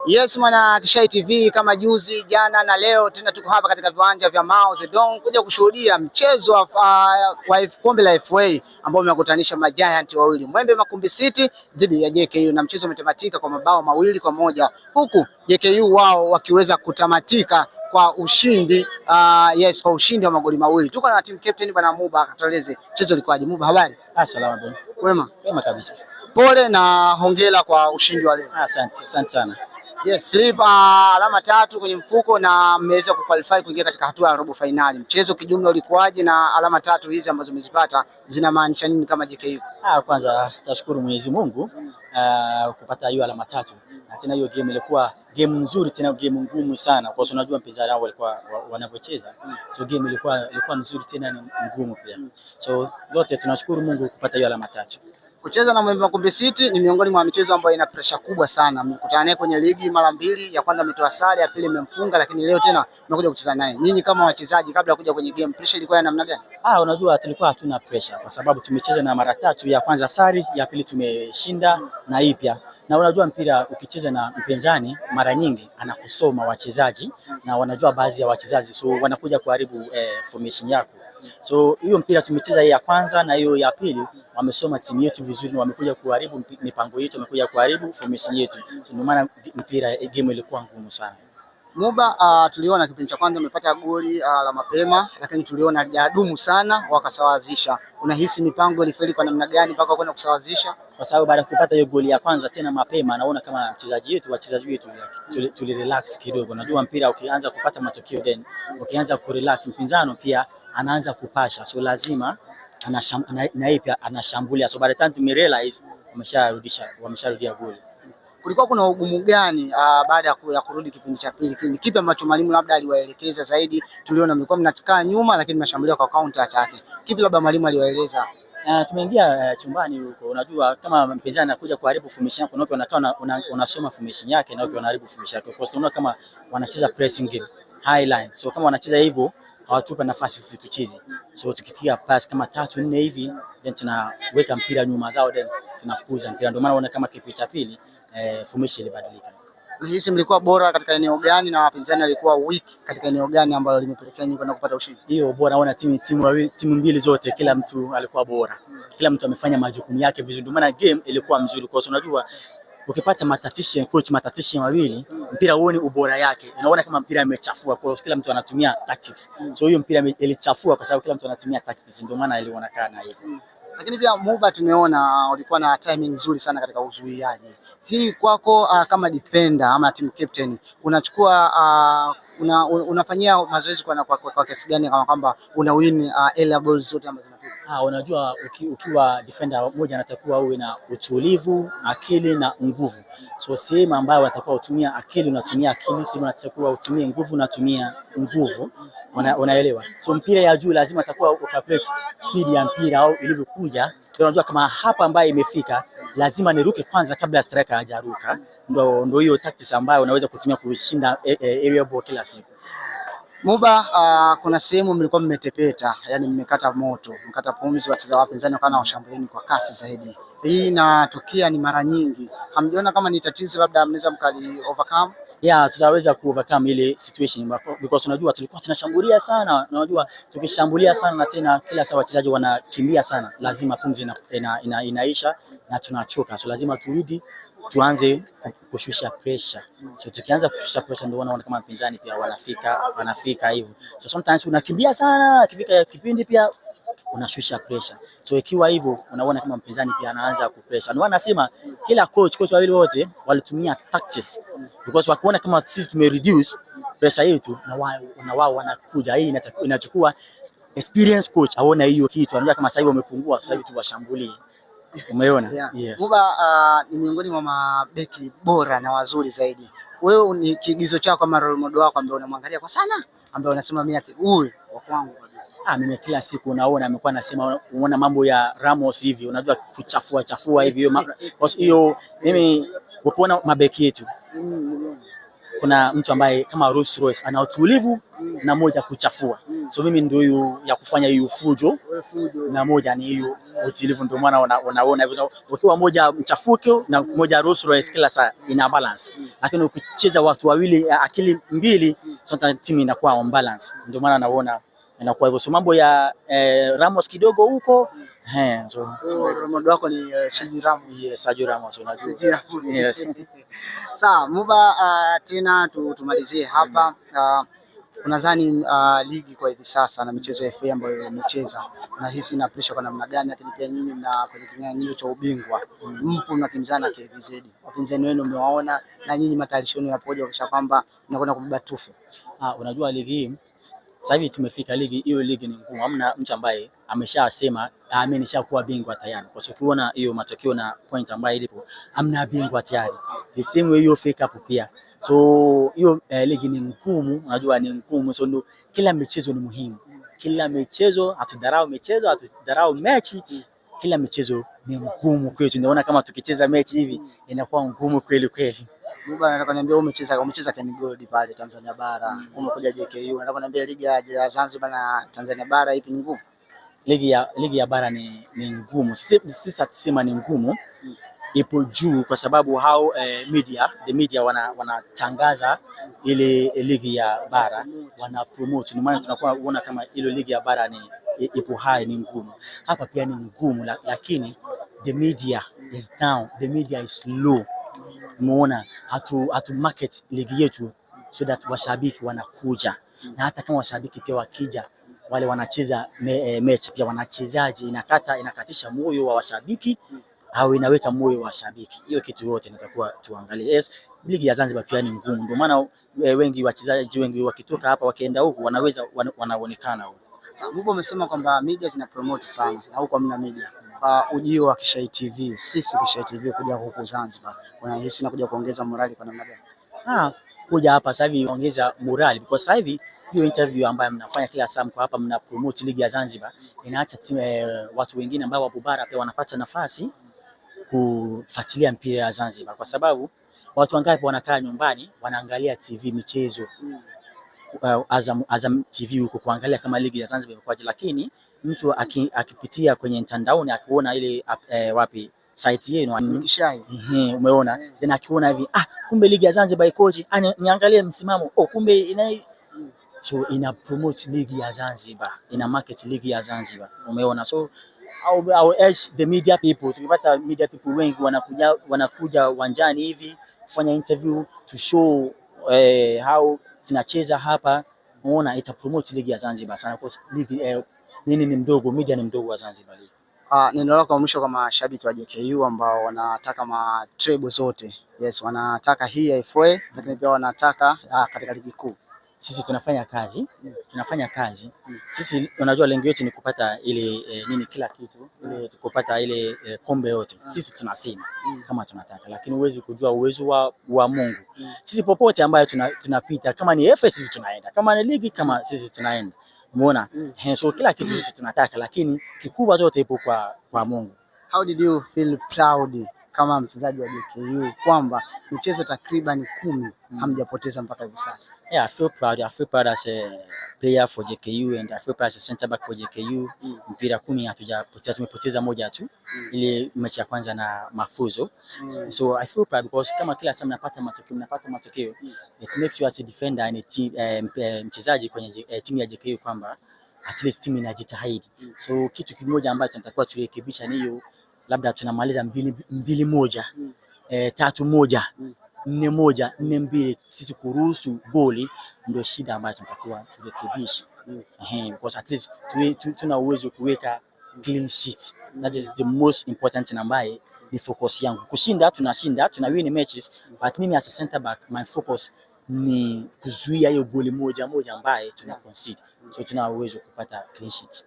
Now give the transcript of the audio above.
Yes mwana Kishai TV, kama juzi jana na leo tena tuko hapa katika viwanja vya Mao Zedong kuja kushuhudia mchezo wa kombe la FA ambao umekutanisha majiant wawili Mwembe Makumbi City dhidi ya JKU, na mchezo umetamatika kwa mabao 2-1 huku JKU wao wakiweza kutamatika kwa ushindi kwa ushindi wa magoli 2. Tuko na team captain bwana Muba, akatueleze mchezo ulikuwaje. Muba, habari? Salama bwana. Wema? Wema kabisa. Pole na hongera kwa ushindi wa leo. Asante sana. Yes, Philip, alama 3 kwenye mfuko na mmeweza kuqualify kuingia katika hatua ya robo finali. Mchezo kijumla ulikuwaje na alama 3 hizi ambazo umezipata zinamaanisha nini kama JKU? Kwanza tashukuru Mwenyezi Mungu kupata hiyo alama 3. Na tena hiyo game ilikuwa game nzuri, tena game ngumu sana kwa sababu unajua mpinzani wao walikuwa wanavyocheza. So game ilikuwa nzuri tena ni ngumu pia. So yote tunashukuru Mungu kupata hiyo alama 3. Kucheza na Mwembe Makumbi City ni miongoni mwa michezo ambayo ina pressure kubwa sana. Mmekutana naye kwenye ligi mara 2, ya kwanza mmetoa sare, ya pili mmemfunga, lakini leo tena mmekuja kucheza naye. Nyinyi kama wachezaji kabla ya kuja kwenye game, pressure ilikuwa ya namna gani? Unajua tulikuwa hatuna pressure kwa sababu tumecheza na mara 3, ya kwanza sare, ya pili tumeshinda na hii pia. Na unajua mpira ukicheza na mpinzani mara nyingi anakusoma wachezaji na wanajua baadhi ya wachezaji, so wanakuja kuharibu formation yako. So hiyo mpira tumecheza ya kwanza na hiyo ya pili, wamesoma timu yetu vizuri na wamekuja kuharibu mipango yetu, wamekuja kuharibu formation yetu. So ndio maana mpira game ilikuwa ngumu sana. Muba, tuliona kipindi cha kwanza umepata goli la mapema, lakini tuliona hajadumu sana wakasawazisha. Unahisi mipango ilifeli kwa namna gani mpaka kwenda kusawazisha? Kwa sababu baada ya kupata hiyo goli ya kwanza tena mapema, naona kama wachezaji wetu tulirelax kidogo. Najua mpira ukianza kupata matokeo then ukianza kurelax, mpinzani pia anaanza kupasha, so lazima anashambulia. So by the time tumerealize wamesharudia goli. Kulikuwa kuna ugumu gani baada ya kurudi kipindi cha pili? Kipi ambacho mwalimu labda aliwaelekeza zaidi? Tuliona mlikuwa mnakaa nyuma lakini mnashambulia kwa counter attack. Kipi labda mwalimu aliwaeleza? Tumeingia chumbani huko, unajua kama mpinzani anakuja kuharibu formation yako, unapo unakaa unasoma formation yake na unaharibu formation yake. Kwa sababu kama wanacheza pressing game, high line. So kama wanacheza hivyo hawatupa nafasi sisi tucheze. So tukipiga pass kama 3-4 hivi then tunaweka mpira nyuma zao then tunafukuza mpira. Ndio maana unaona kama kipindi cha pili formation ilibadilika. Unahisi mlikuwa bora katika eneo gani na wapinzani walikuwa weak katika eneo gani ambalo limepelekea nyinyi kwenda kupata ushindi? Hiyo bora, naona timu mbili zote kila mtu alikuwa bora. Kila mtu amefanya majukumu yake vizuri. Ndio maana game ilikuwa mzuri kwa sababu unajua ukipata matatishi mawili mpira uone ubora yake. Unaona kama mpira imechafua kwa kila mtu anatumia tactics. So hiyo mpira ilichafua kwa sababu kila mtu anatumia tactics, ndio maana ilionekana hivyo. Lakini pia Muba, tumeona ulikuwa na timing nzuri sana katika uzuiaji. Hii kwako kama defender ama team captain unachukua unafanyia mazoezi kwa kiasi gani kama kwamba una win air balls zote ambazo zinapiga? Unajua ukiwa defender mmoja anatakiwa uwe na utulivu, akili na nguvu. So sehemu ambayo atakuwa utumia akili unatumia akili, sehemu unatakiwa utumie nguvu unatumia nguvu. Unaelewa? So mpira ya juu lazima atakuwa ukalculate speed ya mpira au ilivyokuja. Unajua kama hapa ambayo imefika lazima niruke kwanza kabla striker hajaruka. Ndio hiyo tactics ambayo unaweza kutumia kushinda area ball kila siku. Muba, kuna sehemu mlikuwa mmetepeta, yani mmekata moto, mkata pumzi, wachezaji wapinzani wakawa washambulieni kwa kasi zaidi. Hii inatokea ni mara nyingi. Hamjiona kama ni tatizo labda mnaweza mkali overcome? Tutaweza ku-overcome ile situation because unajua tulikuwa tunashambulia sana. Unajua tukishambulia sana na tena kila saa wachezaji wanakimbia sana, lazima pumzi inaisha na tunachoka. So lazima turudi tuanze kushusha pressure. So tukianza kushusha pressure ndio unaona kama mpinzani pia wanafika hivyo. So sometimes unakimbia sana, ikifika kipindi pia unashusha pressure. So ikiwa hivyo unaona kama mpinzani pia anaanza kupressure. Ndio wanasema kila coach wawili wote walitumia tactics because wakiona kama sisi tumereduce pressure yetu na wao wanakuja. Hii inachukua experience coach aone hiyo kitu, anajua kama sasa hivi wamepungua, sasa hivi tuwashambulie. Umeona? Yeah. Yes. Muba, ni miongoni mwa mabeki bora na wazuri zaidi. Wewe ni kiigizo chako kama role model wako ambaye unamwangalia kwa sana, ambaye unasema mimi huyu wa kwangu kabisa. Mimi kila siku naona amekuwa anasema unaona mambo ya Ramos hivi, unajua kuchafua hivi hiyo mimi ukiona mabeki yetu kuna mtu ambaye kama Rolls Royce ana utulivu na moja kuchafua. So mimi ndio hiyo ya kufanya hiyo fujo na moja ni hiyo utilivu, ndio maana unaona hivyo. Ukiwa moja mchafuke na moja Rolls Royce, kila saa ina balance, lakini ukicheza watu wawili akili mbili, sasa timu inakuwa on balance, ndio maana naona inakuwa hivyo. So mambo ya Ramos kidogo huko so Ronaldo wako ni Sergio Ramos. Yes, Sergio Ramos unajua. Yes. Sawa, Muba, tena tumalizie hapa. Unadhani ligi kwa hivi sasa na michezo ya FA ambayo imecheza, unahisi ina pressure kwa namna gani? Lakini pia nyinyi mna kwenye kinyang'anyiro cha ubingwa, mpo mnakimbizana na KVZ, wapinzani wenu mmewaona, na nyinyi matayarisho yenu yapoje kisha kwamba mnakwenda kubeba tufe? Unajua ligi hii sasa hivi tumefika ligi, hiyo ligi ni ngumu. Hamna mtu ambaye ameshasema mimi nishakuwa bingwa tayari, kwa sababu ukiona hiyo matokeo na point ambayo ilipo, hamna bingwa tayari. The same way hiyo fake up pia. So hiyo ligi ni ngumu, unajua ni ngumu. So kila michezo ni muhimu, kila michezo, hatudharau michezo, hatudharau mechi, kila michezo ni ngumu kwetu. Unaona kama tukicheza mechi hivi inakuwa ngumu kweli kweli. Muba, nataka niambia umecheza Ken Gold pale Tanzania Bara, umekuja JKU, nataka niambia ligi ya Zanzibar na Tanzania Bara ipi ni ngumu? Ligi ya bara ni ngumu. Sisi tusema ni ngumu, ipo juu kwa sababu hao the media wanatangaza ile ligi ya bara, wana promote, ndio maana tunakuwa unaona kama ile ligi ya bara ni ipo high, ni ngumu. Hapa pia ni ngumu, lakini the media is down, the media is low. Umeona, hatu market ligi yetu so that washabiki wanakuja, na hata kama washabiki pia wakija, wale wanacheza mechi pia wanachezaje, inakatisha moyo wa washabiki au inaweka moyo wa washabiki. Hiyo kitu yote nitakuwa tuangalie. Yes, ligi ya Zanzibar pia ni ngumu, ndio maana wengi wachezaji wengi wakitoka hapa wakienda huko wanaonekana huko. Muba, umesema kwamba media zina promote sana na huko hamna media. Ujio wa Kishai TV, sisi Kishai TV kuja huku Zanzibar, unahisi na kuja kuongeza morali kwa namna gani? Kuja hapa sasa hivi ongeza morali, because sasa hivi hiyo interview ambayo mnafanya kila saa mko hapa mna promote ligi ya Zanzibar, inaacha watu wengine ambao wapo bara pia wanapata nafasi kufuatilia mpira ya Zanzibar, kwa sababu watu wangapi wanakaa nyumbani wanaangalia TV michezo, Azam TV huko kuangalia kama ligi ya Zanzibar imekwaje, lakini mtu akipitia kwenye mtandaoni akiona ile wapi site yenu Kishai, umeona, then akiona hivi kumbe ligi ya Zanzibar ikoje, niangalie msimamo, kumbe so ina promote ligi ya Zanzibar, ina market ligi ya Zanzibar, umeona. So au the media people, tukipata media people wengi wanakuja uwanjani hivi kufanya interview to show how tunacheza hapa, unaona, ita promote ligi ya Zanzibar sana, kwa ligi nini ni mdogo, media ni mdogo wa Zanzibar. Neno lako mwisho kwa mashabiki wa JKU ambao wanataka treble zote? Yes, wanataka hii ya FA, lakini pia wanataka katika ligi kuu. Sisi tunafanya kazi, Sisi unajua lengo letu ni kupata ile kila kitu, ile tukupata ile kombe yote. Sisi tunasema kama tunataka, lakini huwezi kujua uwezo wa Mungu. Sisi popote ambayo tunapita, kama ni FA sisi tunaenda, kama ni ligi kama sisi tunaenda, umeona. So kila kitu sisi tunataka, lakini kikubwa zote ipo kwa Mungu. How did you feel proud kama mchezaji wa JKU kwamba michezo takriban 10 hamjapoteza mpaka hivi sasa? Yeah, I feel proud as a player for JKU, and I feel proud as a center back for JKU. Mpira 10 hatujapoteza, tumepoteza moja tu, ile mechi ya kwanza na Mafuzo. So I feel proud because kama kila saa mnapata matokeo, it makes you as a defender and a team, mchezaji kwenye timu ya JKU kwamba at least timu inajitahidi. So kitu kimoja ambacho tunatakiwa turekebisha ni hiyo, labda tunamaliza 2-1, 3-1, 4-1, 4-2, sisi kuruhusu goli ndio shida ambayo tunatakiwa turekebishe. Because at least tuna uwezo kuweka clean sheet. That is the most important ambayo ni focus yangu. Kushinda tunashinda, tuna win matches, but mimi as a center back my focus ni kuzuia hiyo goli moja ambaye tuna concede. So tuna uwezo kupata clean sheet.